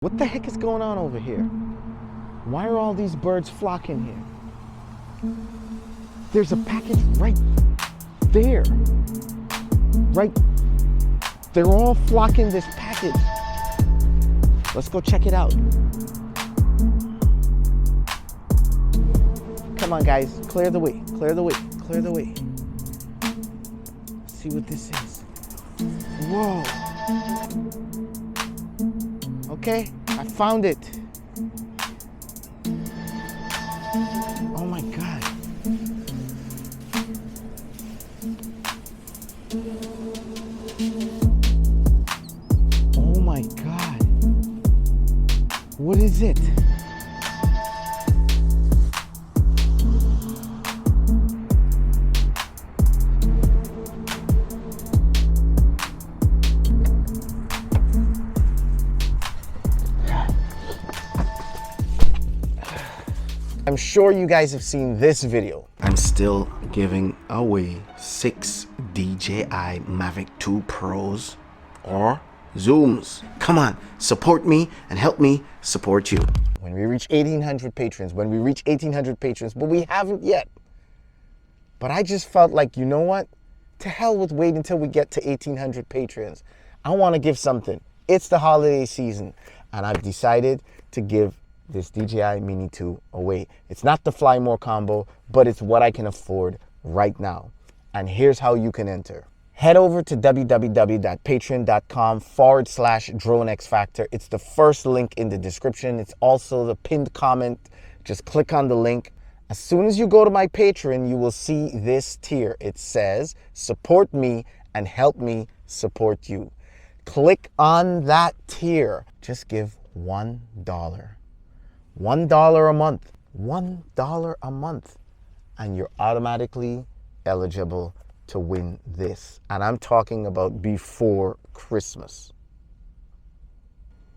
What the heck is going on over here? Why are all these birds flocking here? There's a package right there. Right. They're all flocking this package. Let's go check it out. Come on, guys. Clear the way. Clear the way. Clear the way. Let's see what this is. Whoa. Okay, I found it. Oh my God. Oh my God. What is it? I'm sure you guys have seen this video. I'm still giving away 6 DJI Mavic 2 Pros or Zooms. Come on, support me and help me support you. When we reach 1,800 patrons, but we haven't yet. But I just felt like, you know what? To hell with wait until we get to 1,800 patrons. I want to give something. It's the holiday season, and I've decided to give this DJI Mini 2 away. It's not the Fly More combo, but it's what I can afford right now. And here's how you can enter. Head over to www.patreon.com/DroneXFactor. It's the first link in the description. It's also the pinned comment. Just click on the link. As soon as you go to my Patreon, you will see this tier. It says, support me and help me support you. Click on that tier. Just give $1. $1 a month. $1 a month. And you're automatically eligible to win this. And I'm talking about before Christmas.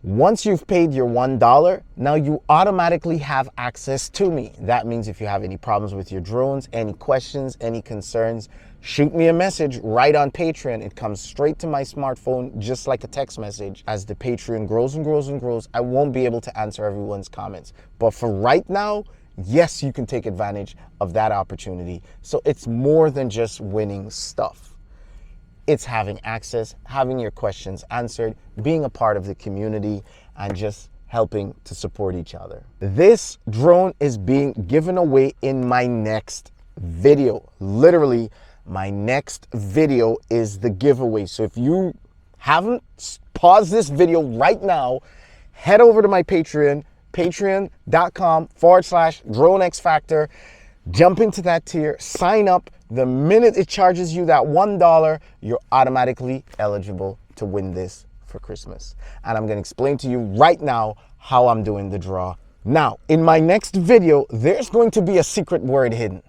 Once you've paid your $1, now you automatically have access to me. That means if you have any problems with your drones, any questions, any concerns, shoot me a message right on Patreon. It comes straight to my smartphone, just like a text message. As the Patreon grows and grows and grows, I won't be able to answer everyone's comments. But for right now, yes, you can take advantage of that opportunity. So it's more than just winning stuff. It's having access, having your questions answered, being a part of the community, and just helping to support each other. This drone is being given away in my next video. Literally, my next video is the giveaway. So if you haven't, pause this video right now, head over to my Patreon, patreon.com/DroneXFactor. Jump into that tier, sign up. The minute it charges you that $1, you're automatically eligible to win this for Christmas. And I'm going to explain to you right now how I'm doing the draw. Now, in my next video, there's going to be a secret word hidden.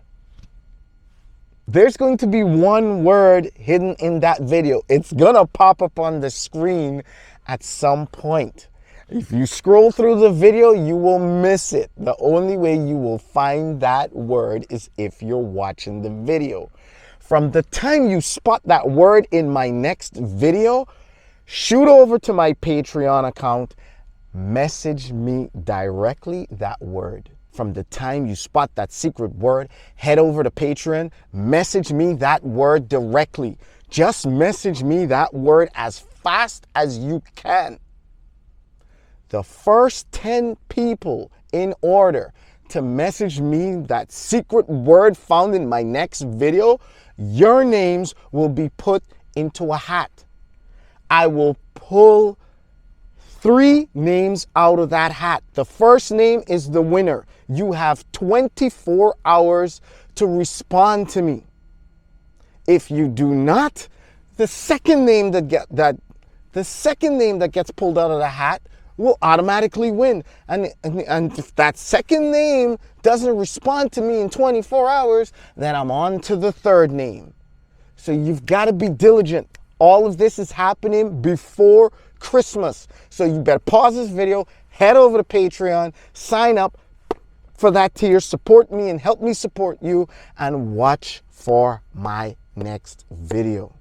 There's going to be one word hidden in that video. It's going to pop up on the screen at some point. If you scroll through the video, you will miss it. The only way you will find that word is if you're watching the video. From the time you spot that word in my next video, shoot over to my Patreon account, message me directly that word. From the time you spot that secret word, head over to Patreon, message me that word directly. Just message me that word as fast as you can. The first 10 people in order to message me that secret word found in my next video, your names will be put into a hat. I will pull 3 names out of that hat. The first name is the winner. You have 24 hours to respond to me. If you do not, the second name that gets pulled out of the hat will automatically win. And if that second name doesn't respond to me in 24 hours, then I'm on to the third name. So you've got to be diligent. All of this is happening before Christmas. So you better pause this video, head over to Patreon, sign up for that tier, support me and help me support you, and watch for my next video.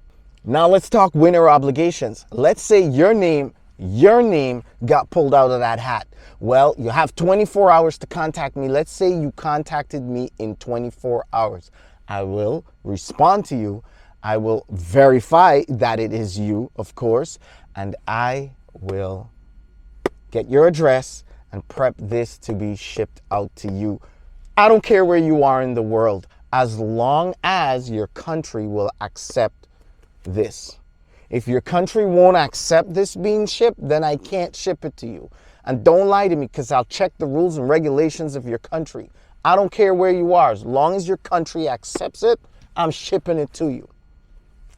Now let's talk winner obligations. Let's say your name your name got pulled out of that hat? Well, you have 24 hours to contact me. Let's say you contacted me in 24 hours. I will respond to you. I will verify that it is you, of course, and I will get your address and prep this to be shipped out to you. I don't care where you are in the world, as long as your country will accept this. If your country won't accept this being shipped, then I can't ship it to you. And don't lie to me, because I'll check the rules and regulations of your country. I don't care where you are. As long as your country accepts it, I'm shipping it to you.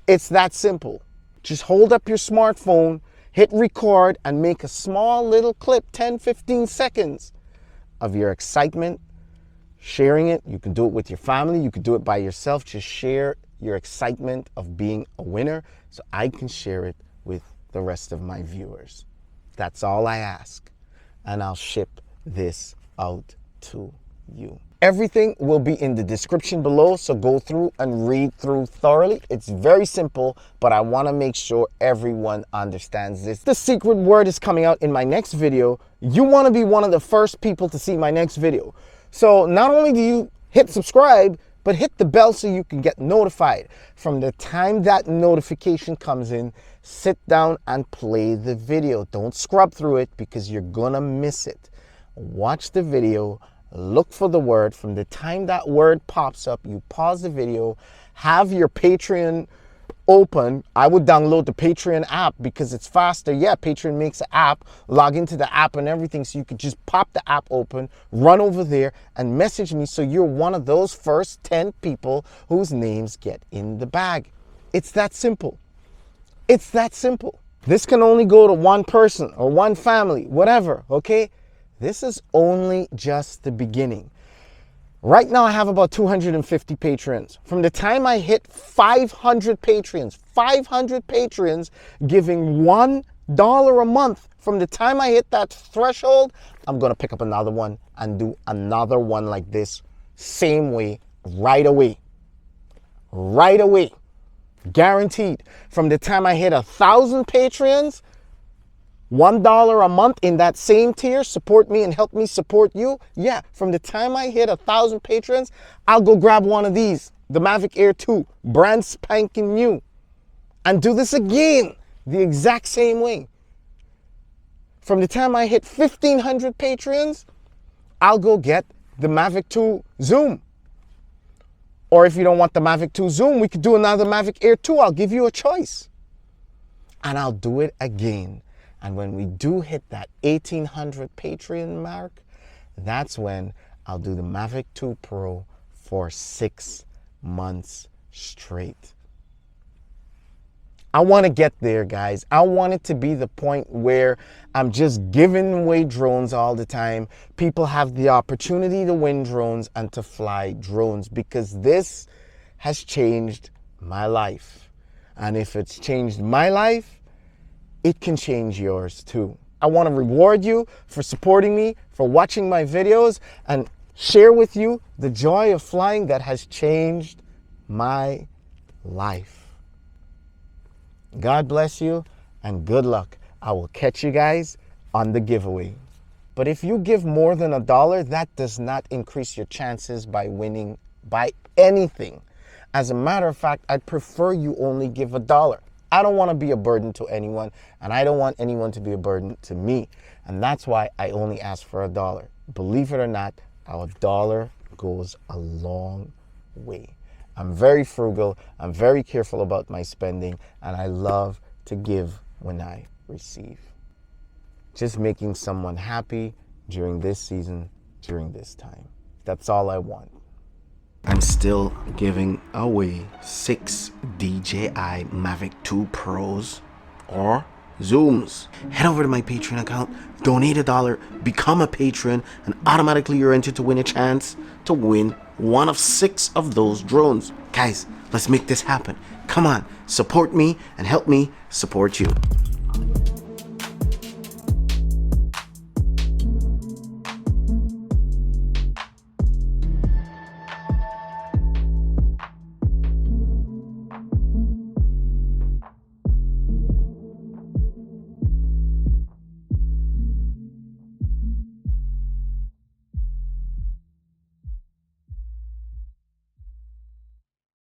It's that simple. Just hold up your smartphone, hit record, and make a small little clip, 10, 15 seconds of your excitement, sharing it. You can do it with your family. You can do it by yourself. Just share your excitement of being a winner so I can share it with the rest of my viewers. That's all I ask. And I'll ship this out to you. Everything will be in the description below, so go through and read through thoroughly. It's very simple, but I want to make sure everyone understands this. The secret word is coming out in my next video. You want to be one of the first people to see my next video. So not only do you hit subscribe, but hit the bell so you can get notified. From the time that notification comes in, sit down and play the video. Don't scrub through it, because you're gonna miss it. Watch the video, look for the word. From the time that word pops up, you pause the video, have your Patreon open. I would download the Patreon app because it's faster. Yeah, Patreon makes an app, log into the app and everything, so you could just pop the app open, run over there and message me, so you're one of those first 10 people whose names get in the bag. It's that simple. It's that simple. This can only go to one person or one family, whatever, okay? This is only just the beginning. Right now I have about 250 patrons. From the time I hit 500 patrons giving $1 a month, from the time I hit that threshold, I'm gonna pick up another one and do another one like this, same way, right away. Right away. Guaranteed. From the time I hit 1,000 patrons, $1 a month in that same tier, support me and help me support you. Yeah, from the time I hit 1,000 patrons, I'll go grab one of these, the Mavic Air 2, brand spanking new, and do this again the exact same way. From the time I hit 1,500 patrons, I'll go get the Mavic 2 Zoom. Or if you don't want the Mavic 2 Zoom, we could do another Mavic Air 2. I'll give you a choice. And I'll do it again. And when we do hit that 1,800 Patreon mark, that's when I'll do the Mavic 2 Pro for 6 months straight. I want to get there, guys. I want it to be the point where I'm just giving away drones all the time. People have the opportunity to win drones and to fly drones, because this has changed my life. And if it's changed my life, it can change yours too. I want to reward you for supporting me, for watching my videos, and share with you the joy of flying that has changed my life. God bless you and good luck. I will catch you guys on the giveaway. But if you give more than $1, that does not increase your chances by winning by anything. As a matter of fact, I'd prefer you only give $1. I don't want to be a burden to anyone, and I don't want anyone to be a burden to me. And that's why I only ask for $1. Believe it or not, our dollar goes a long way. I'm very frugal, I'm very careful about my spending, and I love to give when I receive. Just making someone happy during this season, during this time. That's all I want. I'm still giving away 6 DJI Mavic 2 Pros or Zooms. Head over to my Patreon account, donate $1, become a patron, and automatically you're entered to win a chance to win one of 6 of those drones. Guys, let's make this happen. Come on, support me and help me support you.